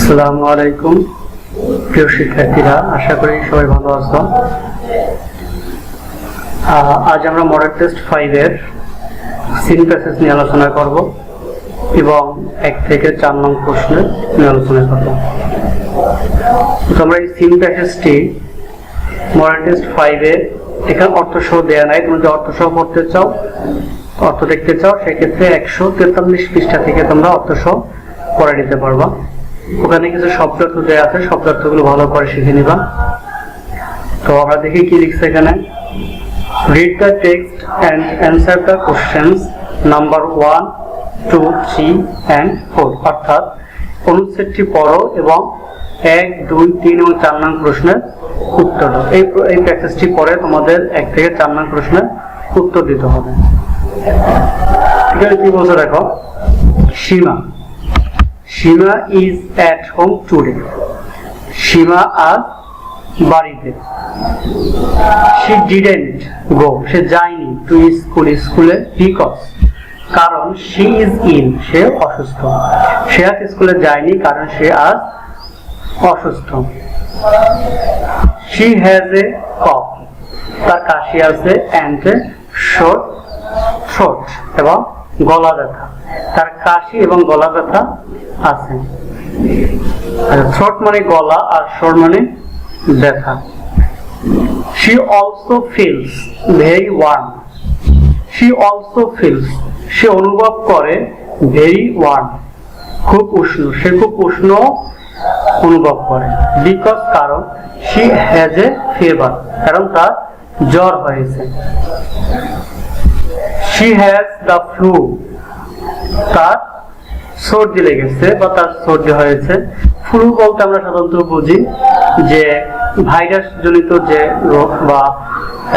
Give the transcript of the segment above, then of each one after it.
আসসালামু আলাইকুম প্রিয় শিক্ষার্থীরা, আশা করি সবাই ভালো আছো। আজ আমরা মডেল টেস্ট 5 এর সিন প্যাসেজ নিয়ে আলোচনা করব এবং 1 থেকে 4 নং প্রশ্ন নিয়ে আলোচনা করব। তোমরা এই সিন প্যাসেজটি মডেল টেস্ট 5 এ এখানে অর্থ সহ দেয়া নাই। তুমি যদি অর্থ সহ পড়তে চাও, অর্থ দেখতে চাও, সেক্ষেত্রে 143 পৃষ্ঠা থেকে তোমরা অর্থ সহ পড়ে নিতে পারবা। ওখানে কিছু শব্দার্থ দেওয়া আছে, শব্দার্থগুলো ভালো করে শিখে নিবা। তো আমরা দেখি কি লিখছে এখানে। Read the text and answer the questions number 1, 2, 3 and 4। অর্থাৎ অনুচ্ছেদটি পড়ো এবং 1, 2, 3 এবং 4 নং প্রশ্নের উত্তর দাও। এই প্যাসেজটি পড়ে তোমাদের 1 থেকে 4 নং প্রশ্নের উত্তর দিতে হবে। এখানে কি বলছে দেখো। Shima is at home today. Shima আজ বাড়িতে। She didn't go. সে যায়নি to স্কুলে because কারণ she is ill. সে অসুস্থ। সে আজ স্কুলে যায়নি কারণ সে আজ অসুস্থ। She has a cough. তার কাশি আছে and a sore throat এবং গলা ব্যথা। তার কাশি এবং গলা ব্যথা আছে। থ্রোট মানে গলা আর সোর মানে ব্যথা। She also feels very warm. She also feels সে অনুভব করে very warm খুব উষ্ণ। সে খুব উষ্ণ অনুভব করে because কারণ she has a fever কারণ তার জ্বর হয়েছে। She has the flu তার সর্দি লেগেছে বা তার সর্দি হয়েছে। ফ্লু বলতে আমরা সাধারণত বুঝি যে ভাইরাস জনিত যে রোগ, বা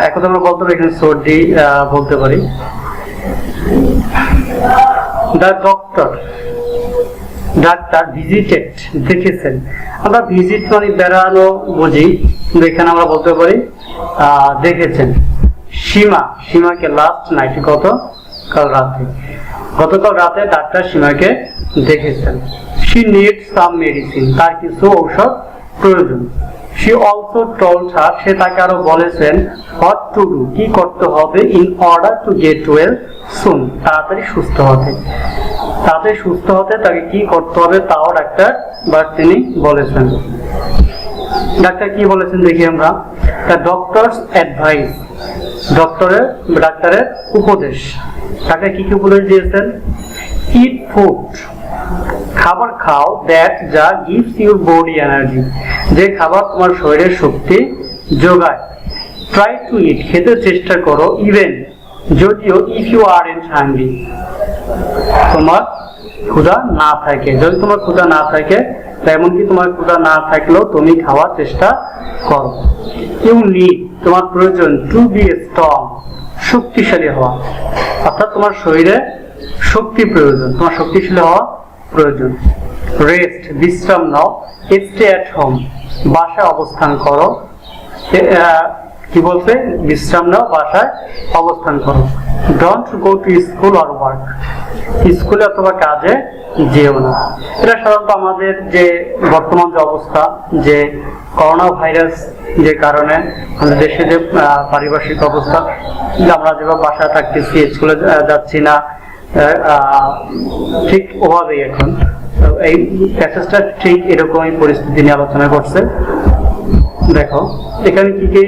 এখন আমরা বলতে পারি এখানে সর্দি বলতে পারি। দ্য ডাক্তার ভিজিটেড দেখেছেন। আমরা ভিজিট মানে বেড়ানো বুঝি, কিন্তু এখানে আমরা বলতে পারি দেখেছেন। সীমাকে লাস্ট নাইট গতকাল রাতে ডাক্তার সীমাকে দেখেছেন। She needs some medicine তার কিছু ঔষধ প্রয়োজন। She also told her সে তাকে আরো বলেছেন what to do কি করতে হবে in order to get well soon তাড়াতাড়ি সুস্থ হতে তাকে কি করতে হবে তাও ডাক্তার বা তিনি বলেছেন। ডাক্তার কি বলেছেন দেখি আমরা। The doctor's advice ডাক্তারের উপদেশ। ডাক্তার কি উপদেশ দিয়েছেন। Eat food খাবার খাও that যা gives your body energy যে খাবার তোমার শরীরের শক্তি যোগায়। Try to eat খেতে চেষ্টা করো even যদিও if you aren't hungry তোমার ক্ষুধা না থাকে। যদি তোমার ক্ষুধা না থাকে, এমনকি তোমার ক্ষুধা না থাকলেও তুমি খাওয়ার চেষ্টা করো। You need তোমার প্রয়োজন to be strong শক্তিশালী হওয়া, অর্থাৎ তোমার শরীরে শক্তি প্রয়োজন, তোমার শক্তিশালী হওয়া প্রয়োজন। রেস্ট বিশ্রাম নাও। স্টে অ্যাট হোম বাসায় অবস্থান করো। কি বলছে? বিশ্রাম নাও, বাসায় অবস্থান করো। Don't go to school or work স্কুলে অথবা কাজে যেও না। এটা সাধারণত আমাদের যে বর্তমান যে অবস্থা, যে করোনা ভাইরাস যে কারণে আমাদের দেশে যে পারিপার্শ্বিক অবস্থা, আমরা যেভাবে বাসায় থাকতেছি, স্কুলে যাচ্ছি না, ঠিক ওভাবেই এখন এই প্যাসেজটা ঠিক এরকমই পরিস্থিতি নিয়ে আলোচনা করছে। দেখো এখানে কি কি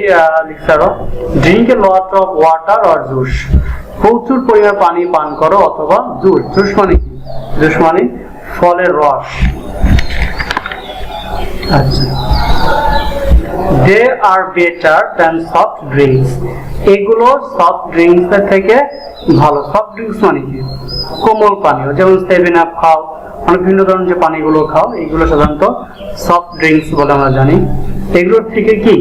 লিখছে আরো। Drink a lot of water or juice প্রচুর পরিমাণ পানি পান করো অথবা জুস। জুস মানে কি? জুস মানে ফলের রস। আচ্ছা, দে আর বেটার দ্যান সফট ড্রিঙ্কস এগুলো সফট ড্রিঙ্কস এর থেকে ভালো। সফট ড্রিঙ্কস মানে কি? কোমল পানীয়, যেমন 7 আপ খাও, অনেক ভিন্ন ধরনের যে পানিগুলো খাও, এগুলো সাধারণত সফট ড্রিঙ্কস বলে আমরা জানি। এগুলোর থেকে কি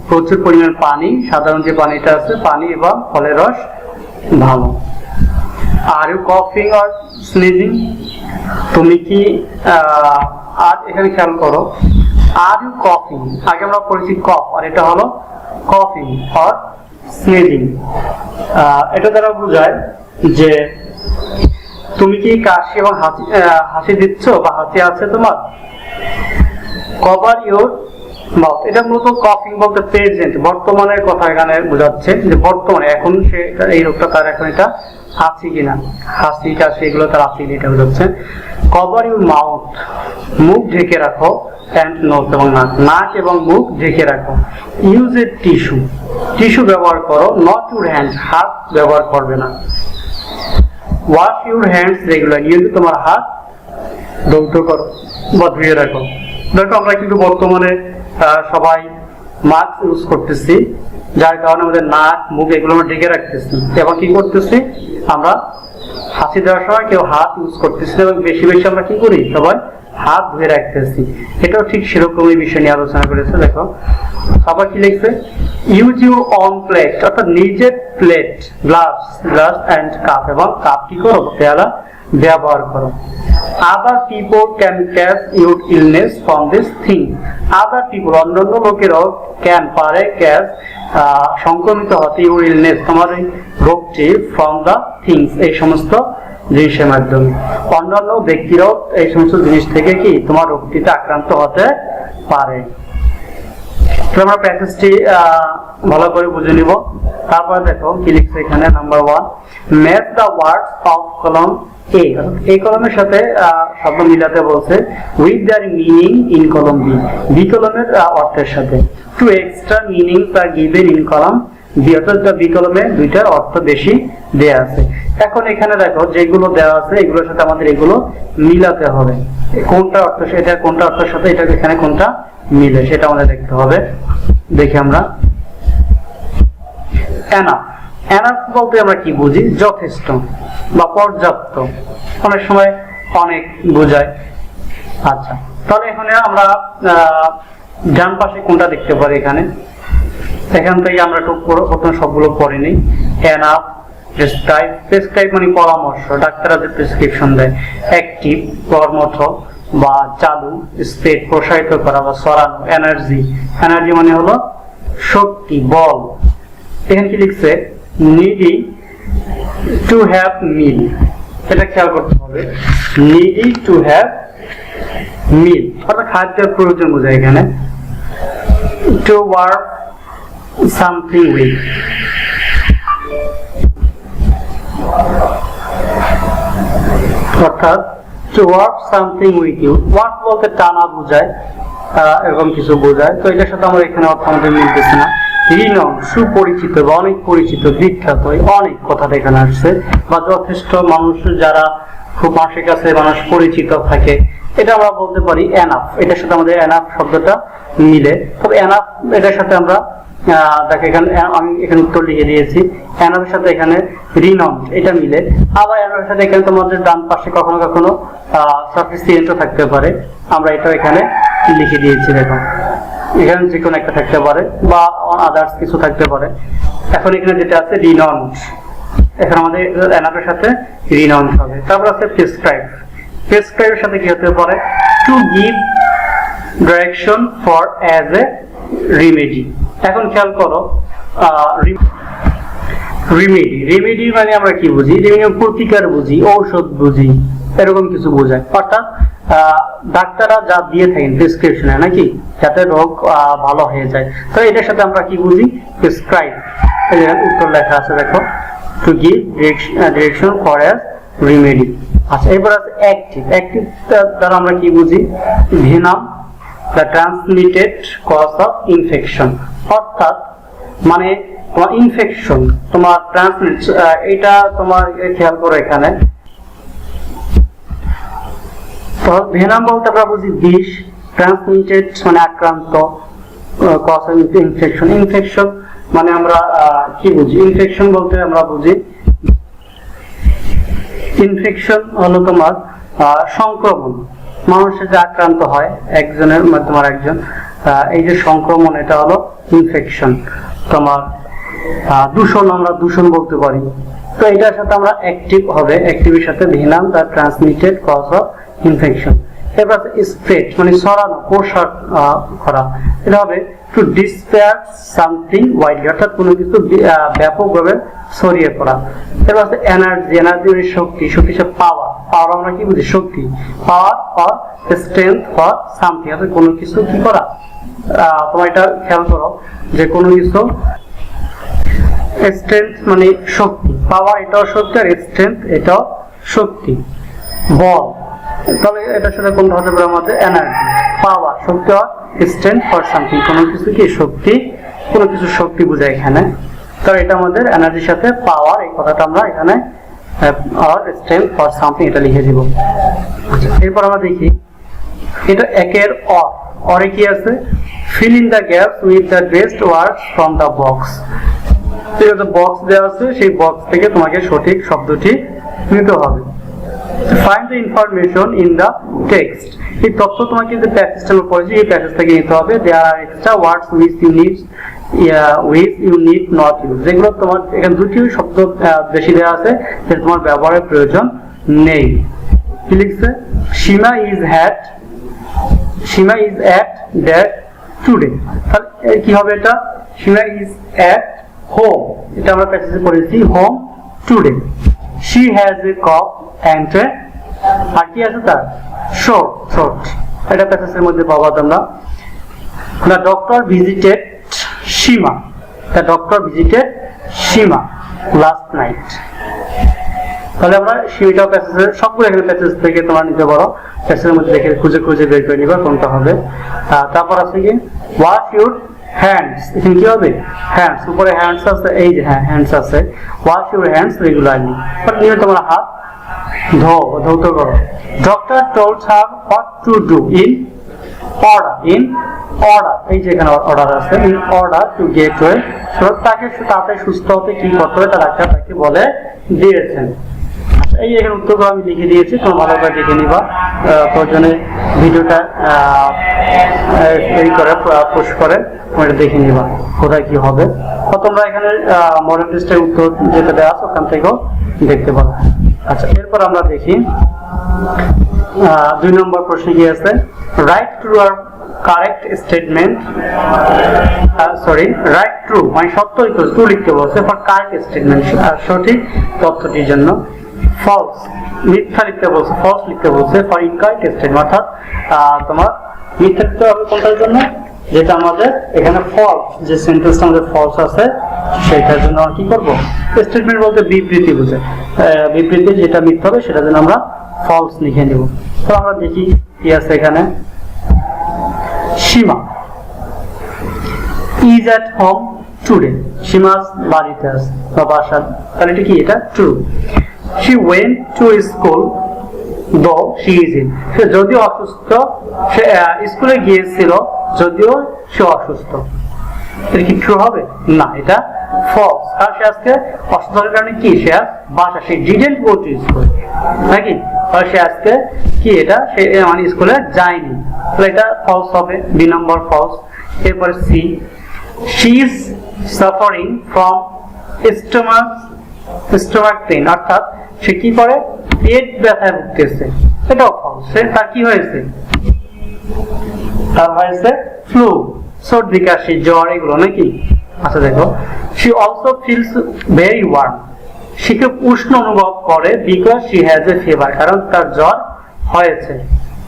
প্রচুর পরিমাণ পানি, সাধারণ যে পানিটা আছে পানি এবং ফলের রস ভালো। আর ইউ কফিং অর স্নিজিং তুমি কি আর এখানে খেয়াল করো। আর ইউ কফিং আগে আমরা পড়েছি কফ, আর এটা হলো কফিং অর স্নিজিং। এটা দ্বারা বোঝায় যে তুমি কি কাশি এবং হাসি দিচ্ছ বা হাসি আছে তোমার, কভার ইউর মাউথ, এটা মূলত কফিং বলতে প্রেজেন্ট, বর্তমানের কথা এখানে বোঝাচ্ছে যে বর্তমানে এখন সে এই রোগটা তার এখন এটা আছে কিনা, হাসি কাশি এগুলো তার আছে কিনা এটা বোঝাচ্ছে। কভার ইউর মাউথ, মুখ ঢেকে রাখো, অ্যান্ড নোজ এবং নাক, নাক এবং মুখ ঢেকে রাখো। ইউজ এ টিস্যু, টিস্যু ব্যবহার করো, নট ইউর হ্যান্ড, হাত ব্যবহার করবে না। ওয়াশ ইউর হ্যান্ডস রেগুলার, নিয়মিত তোমার হাত ধৌত করো বা ধুয়ে রাখো। দেখো আমরা কিন্তু বর্তমানে সবাই মাস্ক ইউজ করতেছি, যার কারণে আমাদের নাক মুখ এগুলো আমরা ঢেকে রাখতেছি, এবং কি করতেছি আমরা হাসি দেওয়ার সময় কেউ হাত ইউজ করতেছি এবং বেশি বেশি আমরা কি করি সবাই হাত ধুয়ে রাখতেছি। এটাও ঠিক সেরকমই বিষয় নিয়ে আলোচনা করেছে। দেখো সবাই কি লিখছে, ইউজ ইউর অন প্লেট, অর্থাৎ নিজের প্লেট, গ্লাস অ্যান্ড কাপ, এবং কাপ কি করো পেয়ালা ব্যবহার করো। Other people can catch your illness from this thing, other people অন্যান্য লোকেরাও ক্যান পারে ক্যাচ সংক্রমিত হতে ইউর ইলনেস তোমার এই রোগটি ফ্রম দ্য থিংস এই সমস্ত জিনিসের মাধ্যমে, অন্যান্য ব্যক্তিরাও এই সমস্ত জিনিস থেকে কি তোমার রোগটিতে আক্রান্ত হতে পারে। আমরা প্যাকেজটি ভালো করে বুঝে নিব। তারপর দেখো কি লিখছে এখানে, number 1 match the words of column A, এই কলমের সাথে শব্দ মিলাতে বলছে with their meaning in column B, B কলমের অর্থের সাথে। Two extra meanings are given in column B, অর্থাৎ বি কলমে দুইটার অর্থ বেশি দেয়া আছে। এখন এখানে দেখো যেগুলো দেওয়া আছে এগুলোর সাথে আমাদের এগুলো মিলাতে হবে, কোনটা অর্থ এটা কোনটা অর্থের সাথে এটা এখানে কোনটা মিলে সেটা আমাদের দেখতে হবে। দেখি আমরা এনাফ, এনাফ বলতে আমরা কি বুঝি, যথেষ্ট বা পর্যাপ্ত, অনেক সময় অনেক বোঝায়। আচ্ছা তাহলে এখানে আমরা ডান পাশে কোনটা দেখতে পারি, এখানে এখান থেকে আমরা একটু প্রথমে সবগুলো পড়ে নিই। এনাফ, প্রেসক্রাইব, প্রেসক্রাইব মানে পরামর্শ, ডাক্তাররা যে প্রেসক্রিপশন দেয়। অ্যাক্টিভ কর্মঠ বা চালু, স্প্রেড প্রসারিত করা বা ছড়ানো। এনার্জি, এনার্জি মানে হলো শক্তি বল। এখানে কি লিখছে, নিডি টু হ্যাভ মিল, এটা খেয়াল করতে হবে, নিডি টু হ্যাভ মিল অর্থাৎ খাদ্যের প্রয়োজন বোঝায় এখানে। টু ওয়ার্ক সামথিং উইথ, অর্থাৎ to work something with you, work বলতে টানা বোঝায়, এরকম কিছু বোঝায়। তো এটার সাথে আমার এখানে অর্থ আমাদের মিলতেছে না। রিনম, সুপরিচিত বা অনেক পরিচিত, বিখ্যাত, অনেক কথাটা এখানে আসছে, বা যথেষ্ট মানুষ যারা খুব মানুষের কাছে মানুষ পরিচিত থাকে, এটা আমরা বলতে পারি এনাফ। এটার সাথে আমাদের এনাফ শব্দটা মিলে। তবে এনাফ এটার সাথে আমরা দেখো এখানে আমি এখানে উত্তর লিখে দিয়েছি, এনাফের সাথে এখানে রিনম এটা মিলে। আবার এনাফের সাথে এখানে তোমাদের ডান পাশে কখনো কখনো সাফিসিয়েন্টও থাকতে পারে, আমরা এটাও এখানে লিখে দিয়েছি। দেখো এখানে যে কোনো একটা থাকতে পারে বা আদার্স কিছু থাকতে পারে। এখন এখানে যেটা আছে রিনাউন্স, এখন আমাদের এনাফের সাথে রিনাউন্স হবে। তারপর আছে প্রেসক্রাইব, প্রেসক্রাইবের সাথে কি হতে পারে, to give direction for as a remedy. এখন খেয়াল করো রিমেডি, রিমেডি মানে আমরা কি বুঝি, প্রতিকার বুঝি, ঔষধ বুঝি, এরকম কিছু বোঝায়। অর্থাৎ ডাক্তাররা যা দিয়ে থাকেন প্রেসক্রিপশনে নাকি, যাতে রোগ ভালো হয়ে যায়। তো এটার সাথে আমরা কি বুঝি, প্রেসক্রাইব। উত্তর লেখা আছে দেখো, to give direction for as remedy. আচ্ছা এবার আছে অ্যাক্টিভ, অ্যাক্টিভ দ্বারা আমরা কি বুঝি, venom the transmitted cause of infection, অর্থাৎ মানে তোমার ইনফেকশন তোমার ট্রান্সমিট, এটা তোমার খেয়াল করো এখানে ভেনাম বলতে আমরা বুঝি বিষ, ট্রান্সমিটেড মানে আক্রান্ত, কজ অফ ইনফেকশন, ইনফেকশন মানে আমরা কি বুঝি, ইনফেকশন বলতে আমরা বুঝি, ইনফেকশন হলো তোমার সংক্রমণ, মানুষের যে আক্রান্ত হয় একজনের মাধ্যমে আরেকজন, এই যে সংক্রমণ এটা হলো ইনফেকশন। তোমার দূষণ আমরা দূষণ বলতে পারি। তো এটার সাথে আমরা অ্যাক্টিভ হবে, অ্যাক্টিভের সাথে venom the transmitted cause of infection. এবার স্প্রেড মানে ছড়ানো, প্রসার করা। এটা হবে টু ডিসপার্স সামথিং ওয়াইডলি, অর্থাৎ কোনো কিছু ব্যাপকভাবে ছড়িয়ে পড়া। এবার আছে এনার্জি, এনার্জি মানে শক্তি, শক্তি সব পাওয়ার, পাওয়ার আমরা কি বুঝি শক্তি, power for strength for something, অর্থাৎ কোনো কিছু কি করা। তোমরা এটা খেয়াল করো যে কোনো কিছু স্ট্রেংথ মানে শক্তি, পাওয়ার এটাও শক্তি, আর স্ট্রেংথ এটাও শক্তি। বল, তাহলে এটার সাথে কোনটা হতে পারে আমাদের এনার্জি, পাওয়ার শক্তি, আর স্ট্রেংথ ফর সামথিং কোনো কিছু কি শক্তি, কোনো কিছু শক্তি বোঝায় এখানে। তাহলে এটা আমাদের এনার্জির সাথে পাওয়ার, এই কথাটা আমরা এখানে আর স্ট্রেংথ ফর সামথিং এটা লিখে দিব। এরপর আমরা দেখি এটা একের অরে কি আছে, fill in the gaps with the best words from the box. ঠিক আছে, বক্স দেওয়া আছে, সেই বক্স থেকে তোমাকে সঠিক শব্দটি নিতে হবে। Find the information in the text. এই তথ্য তোমাকে যে প্যাসেজটা আমরা পড়েছি এই প্যাসেজ থেকে নিতে হবে। There are extra words which you need not use. যেগুলো তোমার এখানে দুটি শব্দ বেশি দেওয়া আছে যেটা তোমার ব্যবহারের প্রয়োজন নেই। কি লিখছে, Shima is at that today. তাহলে কি হবে এটা, Shima is at home, এটা আমরা প্যাসেজে পড়েছি home today. She has a cough and আর কি আছে তার short, এটা প্যাসেজের মধ্যে পাবো তোমরা। The doctor visited Shima last night. তাহলে আমরা শিমিটা প্যাসেজের সবগুলো এখানে প্যাসেজ থেকে তোমরা নিতে পারো, প্যাসেজের মধ্যে দেখে খুঁজে বের করে নিবা কোনটা হবে। তারপর আছে কি wash your hands, এখানে কি হবে হ্যান্ডস, উপরে হ্যান্ডস আছে, এই যে হ্যাঁ হ্যান্ডস আছে, wash your hands regularly, মানে নিয়মিত তোমরা হাত ধৌত করো। Doctor told her what to do in order, এই যে এখানে অর্ডার আছে, in order to get well, তাকে তাড়াতাড়ি সুস্থ হতে কি করতে হবে তা ডাক্তার তাকে বলে দিয়েছেন। এই এখানে উত্তরগুলো আমি লিখে দিয়েছি, তোমরা ভালো করে দেখে নিবা, প্রয়োজনে ভিডিওটা এই করে পোস্ট করে তোমরা দেখে নিবা কোথায় কি হবে। তোমরা এখানে মডেল টেস্টের উত্তর যেটা দেওয়া আছে ওখান থেকেও দেখতে পারো। আচ্ছা, এরপর আমরা দেখি 2 নম্বর প্রশ্নে কি আছে, রাইট ট্রু আর কারেক্ট স্টেটমেন্ট, রাইট ট্রু মানে সত্য ট্রু লিখতে বলছে, ফর কারেক্ট স্টেটমেন্ট সঠিক তথ্যটির জন্য, ফলস মিথ্যা লিখতে বলছে, ফলস লিখতে বলছে, ফর ইনকারেক্ট স্টেটমেন্ট অর্থাৎ তোমার মিথ্যা লিখতে হবে কোনটার জন্য, যেটা আমাদের এখানে ফলস, যে সেন্টেন্সটা আমাদের ফলস আছে সেটার জন্য কি করব, স্টেটমেন্ট বলতে বিবৃতি বোঝে, বিবৃতি যেটা মিথ্যা হবে সেটার জন্য আমরা ফলস লিখে নেব। তো আমরা দেখি কি আছে এখানে, সীমা ইজ এট হোম টুডে, সীমা বাড়িতে আছে বা বাসা, তাহলে এটা কি, এটা true. She went to school though she is ill, সে যদিও অসুস্থ, সে স্কুলে গিয়েছিল যদিও সে অসুস্থ, এটা কি ট্রু হবে না, এটা ফলস, কারণ সে আজকে অসুস্থতার কারণে কি সে বাসা, সে ডিডেন্ট গো টু স্কুল নাকি, তাহলে সে আজকে কি এটা সে মানে স্কুলে যায়নি, তাহলে এটা ফলস হবে, 2 নম্বর ফলস। এরপরে C, she is suffering from stomach pain, অর্থাৎ সে কি করে পেট ব্যথায় ভুগতেছে, এটাও ফলস, তার কি হয়েছে, তার হয়েছে ফ্লু, সর্দি কাশি জ্বর এগুলো নাকি। আচ্ছা দেখো, she also feels very warm, সে খুব উষ্ণ অনুভব করে, because she has a fever, কারণ তার জ্বর হয়েছে,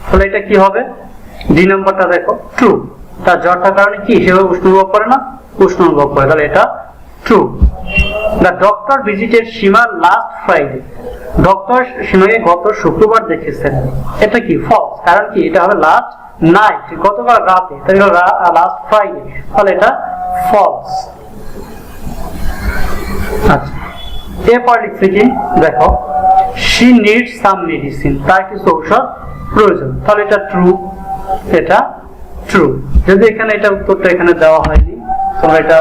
তাহলে এটা কি হবে, 2 নম্বরটা দেখো ট্রু, তার জ্বর থাকার কারণে কি সে উষ্ণ অনুভব করে না, উষ্ণ অনুভব করে, তাহলে এটা true. The doctor visited Shima last Friday, doctor সীমাকে গত শুক্রবার দেখেছেন, এটা কি ফলস, কারণ কি এটা হবে লাস্ট নাইট, গতকাল রাতে, তাহলে লাস্ট ফ্রাইডে, তাহলে এটা ফলস। আচ্ছা, এরপর লিখছে কি দেখো, she needs some medicine, তার কিছু ঔষধ প্রয়োজন, তাহলে এটা ট্রু, এটা ট্রু। যদি এখানে এটা উত্তরটা এখানে দেওয়া হয়নি, তোমরা এটা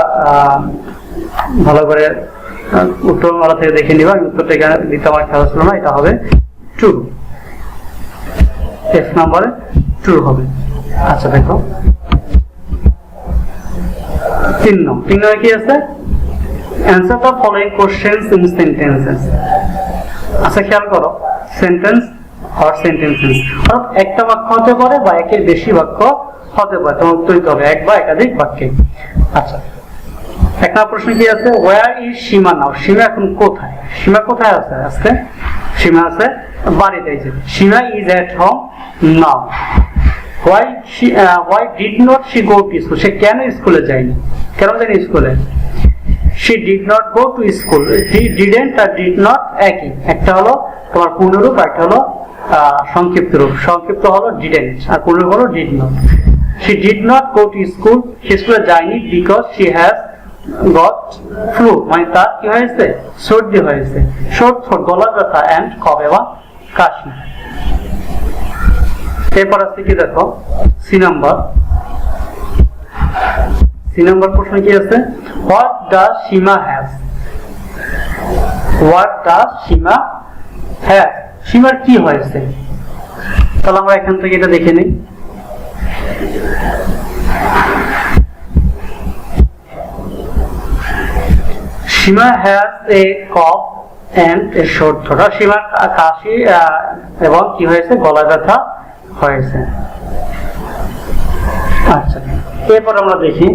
ভালো করে উত্তরমালা থেকে দেখে নিবা, উত্তরটা এখানে দিতে আমার খেয়াল ছিল না, এটা হবে ট্রু, এফ নম্বরে ট্রু হবে। আচ্ছা দেখো 3 নম্বরে কি আছে, answer the following questions in sentences। আচ্ছা খেয়াল করো, সেন্টেন্স or sentences অর্থাৎ একটা বাক্য হতে পারে বা একের বেশি বাক্য হতে পারে, তোমার উত্তর দিতে হবে এক বা একাধিক বাক্যে। আচ্ছা, এক নম্বর প্রশ্ন কি আছে, where is সীমা নাও, সীমা এখন কোথায়, সীমা কোথায় আছে আজকে, সীমা আছে বাড়িতে। সীমা is at home now. Why did not she go to school, সে কেন স্কুলে যায়নি, কেন যায়নি স্কুলে, she did not go to school, didn't R did not একই, একটা হলো তোমার পূর্ণরূপ, একটা হলো সংক্ষিপ্ত রূপ, সংক্ষিপ্ত হলো didn't আর পূর্ণরূপ হলো did not। she did not go to school, সে স্কুলে যায়নি because she has got flu, মানে তার কি হয়েছে, সর্দি হয়েছে, short throat গলা ব্যথা and cough এবং কাশি। এরপর আছে কি দেখো সি নাম্বার প্রশ্ন কি আছে, what does Seema have, what does Seema have, সীমার কি হয়েছে, তাহলে আমরা এখান থেকে এটা দেখে নিই। সীমা has a cough and a short throat, সীমার কাশি এবং কি হয়েছে, গলা ব্যথা হয়েছে। আচ্ছা, এরপর আমরা দেখি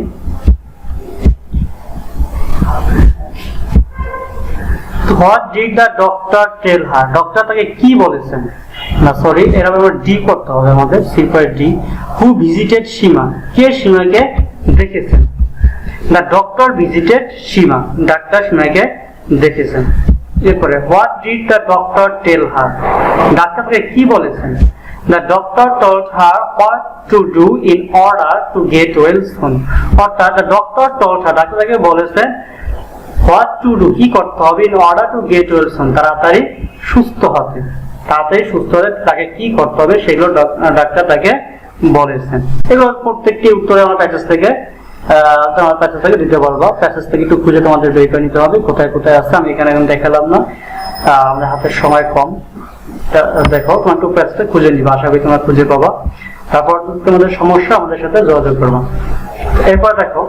what did the doctor tell her, doctor তাকে কি বলেছেন, না সরি এরকম ডি করতে হবে আমাদের, C point D, who visited সীমা, কে সীমাকে দেখেছেন, the doctor visited সীমা, ডাক্তার সীমাকে দেখেছেন। এরপরে what did the doctor tell her, ডাক্তার তাকে কি বলেছেন, the doctor told her what to do in order to get well soon, অর্থাৎ the doctor told her, ডাক্তার তাকে বলেছেন what to do, কি করতে হবে, in order to get well soon, তাড়াতাড়ি সুস্থ হতে, তাড়াতাড়ি সুস্থ হতে তাকে কি করতে হবে সেগুলো ডাক্তার তাকে বলেছেন। এগুলো প্রত্যেকটি উত্তরে আমার প্যাসেজ থেকে দিতে পারবো, প্যাসেজ থেকে একটু খুঁজে তোমাদের বের করে নিতে হবে কোথায় কোথায় আছে, আমি এখানে এখন দেখালাম না, আমাদের হাতের সময় কম, দেখো তোমার একটু প্যাসেজটা খুঁজে নিবা, আশা করি তোমরা খুঁজে পাবা, তারপর তোমাদের সমস্যা আমাদের সাথে যোগাযোগ করবা। এরপর দেখো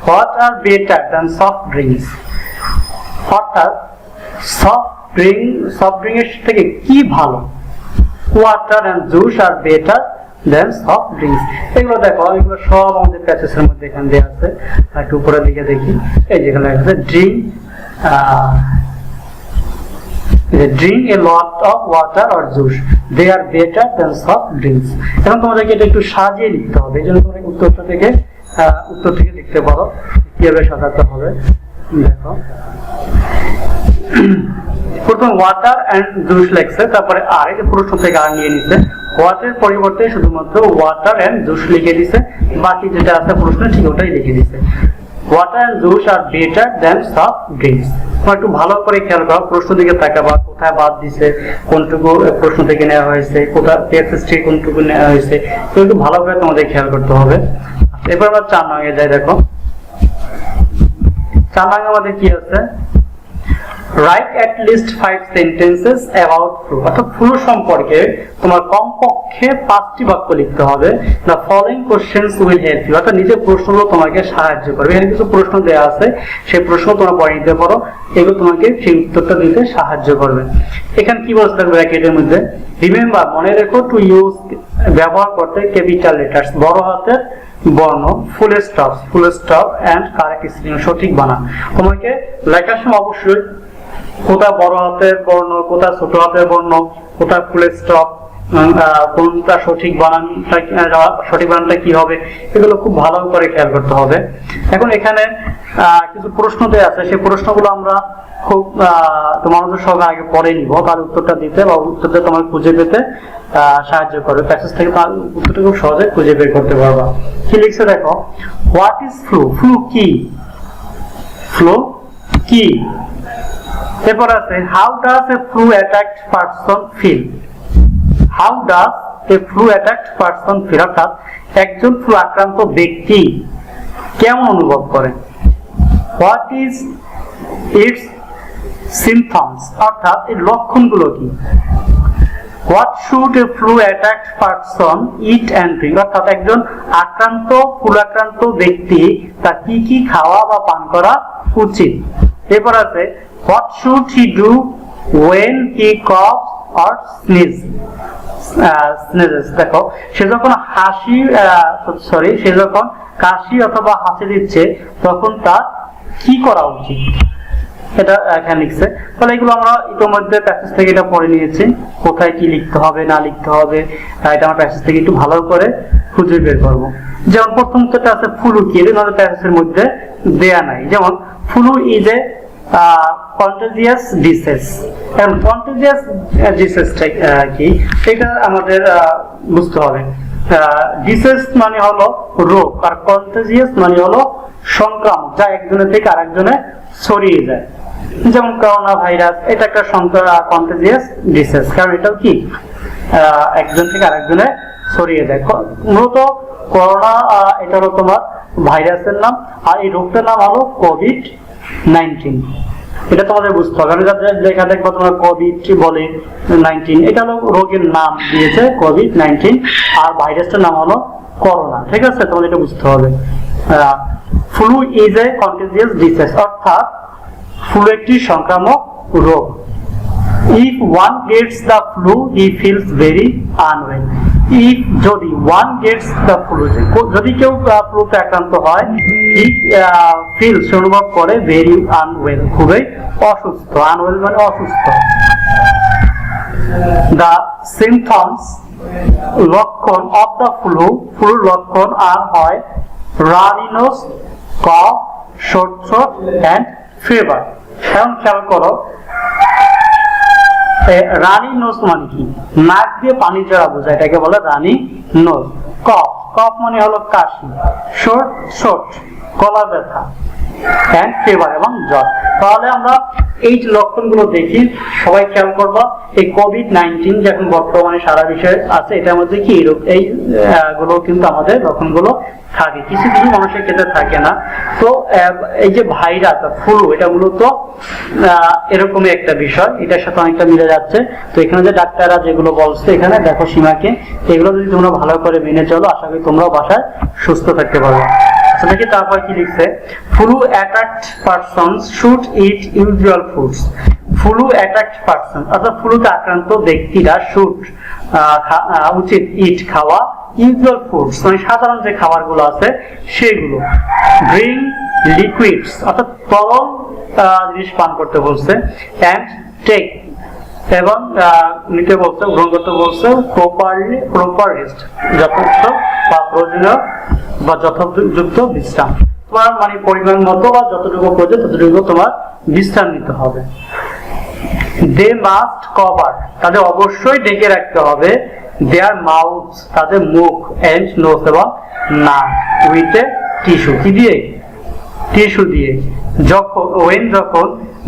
what are better than soft drinks, অর্থাৎ সফট ড্রিঙ্ক এর থেকে কি ভালো, water and juice are better than soft drinks, এগুলো দেখো, এগুলো সব আমাদের প্যাসেজের মধ্যে এখানে দেওয়া আছে, একটু উপরের দিকে দেখি, এই যেখানে আছে drink a lot of water or juice, they are better than soft drinks। এখন তোমাদেরকে এটা একটু সাজিয়ে লিখতে হবে, এই জন্য তোমরা উত্তর থেকে লিখতে পারো কিভাবে সাজাতে হবে। দেখো প্রথম ওয়াটার এন্ড জুস লেখছে, তারপরে আর এই যে প্রশ্ন থেকে আর নিয়ে নিছে, ওয়াটার পরিবর্তে শুধুমাত্র ওয়াটার এন্ড জুস লিখে দিছে, বাকি যেটা আছে প্রশ্নে ঠিক ওটাই লিখে দিছে, water and juice are better than soft drinks. তোমরা একটু ভালো করে খেয়াল করো, প্রশ্ন দিকে তাকাবা, কোথায় বাদ দিছে, কোনটুকু প্রশ্ন থেকে নেওয়া হয়েছে, কোথায় প্যাসেজ থেকে কোনটুকু নেওয়া হয়েছে, তো একটু ভালো করে তোমাদের খেয়াল করতে হবে। এরপর আমরা 4 নঙ্গে যাই, দেখো 4 নঙ্গে আমাদের কি আছে, write at least 5 sentences about flu, অর্থাৎ ফ্লু সম্পর্কে তোমার কমপক্ষে 5টি বাক্য লিখতে হবে। the following questions will help you, অর্থাৎ নিচে প্রশ্নগুলো তোমাকে সাহায্য করবে, এখানে কিছু প্রশ্ন দেওয়া আছে, সেই প্রশ্ন তোমরা পড়ে নিতে পারো, এগুলো তোমাকে সেই উত্তরটা দিতে সাহায্য করবে। এখানে কি বলতে থাকবে ব্র্যাকেটের মধ্যে, রিমেম্বার মনে রেখো, টু ইউজ ব্যবহার করতে ক্যাপিটাল লেটার্স বড় হাতের বর্ণ, full stop and correct spelling সঠিক বানান। তোমাকে লেখার সময় অবশ্যই কোথায় বড় হাতের বর্ণ, কোথায় ছোট হাতের বর্ণ, কোথায় ফুল স্টপ, কোনটা সঠিক বানানটা কি হবে, এগুলো খুব ভালো করে খেয়াল করতে হবে। এখন এখানে কিছু প্রশ্ন দেওয়া আছে, সেই প্রশ্নগুলো আমরা খুব মনোযোগ সহকারে আগে পড়ে নিব, তার উত্তরটা দিতে বা উত্তরটা তোমার খুঁজে পেতে সাহায্য করবে, প্যাসেজ থেকে তার উত্তরটা খুব সহজে খুঁজে বের করতে পারবা। কি লিখছে দেখো, হোয়াট ইজ ফ্লু, ফ্লু কি, ফ্লু কি। এরপর আছে how does a flu attacked person feel, how does a flu attacked person feel, অর্থাৎ একজন ফ্লু আক্রান্ত ব্যক্তি কেমন অনুভব করে। হোয়াট ইজ ইটস সিমটমস, অর্থাৎ এর লক্ষণগুলো কি। What should A flu attacked person it and drink, অর্থাৎ একজন ফ্লু আক্রান্ত ব্যক্তি তার কি কি খাওয়া বা পান করা উচিত। এরপর আছে what should he do when he coughs or sneezes, দেখো সে যখন সে যখন কাশি অথবা হাসি দিচ্ছে তখন তার কি করা উচিত, এটা এখানে লিখছে। তাহলে এগুলো আমরা ইতিমধ্যে প্যাসেজ থেকে এটা পড়ে নিয়েছি, কোথায় কি লিখতে হবে না লিখতে হবে এটা আমরা প্যাসেজ থেকে একটু ভালো করে খুঁজে বের করবো। যেমন প্রথমটা আছে ফ্লু কি, এটা আমাদের প্যাসেজের মধ্যে দেয়া নাই। যেমন ফ্লু ইজ এ কন্টাজিয়াস ডিসিজ। এখন কন্টাজিয়াস ডিসিজটা কি এটা আমাদের বুঝতে হবে। ডিসিজ মানে হলো রোগ, আর কন্টাজিয়াস মানে হলো সংক্রামক, যা একজনের থেকে আরেকজনে ছড়িয়ে যায়। যেমন করোনা ভাইরাস, এটা একটা কন্টাজিয়াস ডিসিজ, কারণ এটাও কি একজন থেকে আরেকজনে ছড়িয়ে যায়। মূলত করোনা এটা হলো তোমার ভাইরাসের নাম, আর এই রোগটার নাম হলো কোভিড-19। এটা তোমাদের বুঝতে হবে। আমি লেখা দেখবো তোমার কোভিড-19, এটা হলো রোগের নাম দিয়েছে কোভিড-19, আর ভাইরাসটার নাম হলো করোনা। ঠিক আছে, তোমাদের এটা বুঝতে হবে। ফ্লু ইজ এ কন্টাজিয়াস ডিসিজ, অর্থাৎ ফ্লু একটি সংক্রামক রোগ। If one gets the flu, he feels very unwell. If যদি one gets the flu, যদি কেউ ফ্লুতে আক্রান্ত হয়, he feels অনুভব করে very unwell, খুবই অসুস্থ। unwell মানে অসুস্থ। The symptoms লক্ষণ of the flu লক্ষণ আর হয় runny nose, cough, short throat and fever। এখন খেয়াল করো, রানি নোজ মানে কি, নাক দিয়ে পানি ঝরা বোঝায়, এটাকে বলে রানি নোজ। কফ মানে হলো কাশি, শর্ট গলা ব্যথা, এন্ড ফিভার এবং জ্বর। তাহলে আমরা এই লক্ষণগুলো দেখি, সবাই খেয়াল করবা। এই কোভিড-19 যখন বর্তমানে সারা বিশ্বে আছে, এটার মধ্যে কি এই গুলো কিন্তু আমাদের লক্ষণগুলো থাকে, কিছু কিছু মানুষের ক্ষেত্রে থাকে না। তো এই যে ভাইরাস ফ্লু, এটা মূলত এরকমই একটা বিষয়, এটার সাথে অনেকটা মিলে যাচ্ছে। তো এখানে যে ডাক্তাররা যেগুলো বলছে, এখানে দেখো সীমাকে, এগুলো যদি তোমরা ভালো করে মেনে চলো, আশা করি তোমরাও বাসায় সুস্থ থাকতে পারবে। দেখি তারপর কি লিখছে, flu attacked persons should eat usual foods. Flu attacked person অর্থাৎ ফ্লুতে আক্রান্ত ব্যক্তিরা শুড উচিত ইট খাওয়া ইউজুয়াল ফুডস মানে সাধারণ যে খাবারগুলো আছে সেগুলো। ড্রিঙ্ক লিকুইডস অর্থাৎ তরল জিনিস পান করতে বলছে। অ্যান্ড টেক এবং নিতে বলছে, গ্রহণ করতে বলছে প্রপার রেস্ট, যথেষ্ট বা প্রয়োজনীয় বা যথোপযুক্ত বিশ্রাম। তোমার মানে পরিমাণ মতো বা যতটুকু প্রয়োজন ততটুকু তোমার বিশ্রাম নিতে হবে। দে মাস্ট কভার, তাদের অবশ্যই ঢেকে রাখতে হবে, দেয়ার মাউথ, তাদের মুখ, এন্ড নোজ এবং নাক, উইথ এ টিস্যু, কি দিয়ে, টিস্যু দিয়ে। যখন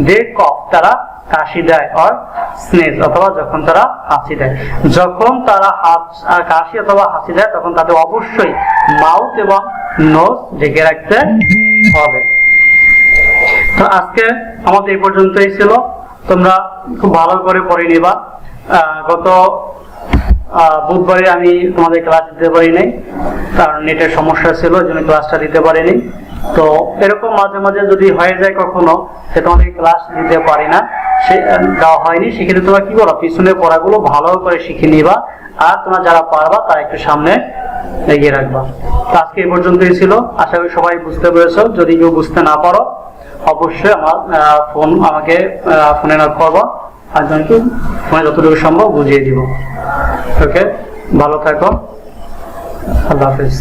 দে কফ, তারা কাশি দেয়, আর স্নেজ অথবা যখন তারা হাসি দেয়। যখন তারা কাশি অথবা হাসি দেয় তখন তাদের অবশ্যই মাউথ এবং নোজ ঢেকে রাখতে হবে। তো আজকে আমাদের এই পর্যন্তই ছিল, তোমরা খুব ভালো করে পড়ে নিবা। গত বুধবারে আমি তোমাদের ক্লাস দিতে পারি নাই, কারণ নেটের সমস্যা ছিল, ওই জন্য ক্লাসটা দিতে পারিনি। তো এরকম মাঝে মাঝে যদি হয়ে যায় কখনো যে তোমাদের ক্লাস দিতে পারি না, সে দেওয়া হয়নি, সেক্ষেত্রে তোমরা কি করো, পিছনের পড়াগুলো ভালো করে শিখে নিবা, আর তোমরা যারা পারবা তারা একটু সামনে এগিয়ে রাখবা। তো আজকে এই পর্যন্তই ছিল, আশা করি সবাই বুঝতে পেরেছো। যদি কেউ বুঝতে না পারো অবশ্যই আমাকে ফোনে নক করবা, আর জনকে ফোনে যতটুকু সম্ভব বুঝিয়ে দিব। ওকে, ভালো থাকো, আল্লাহ হাফেজ।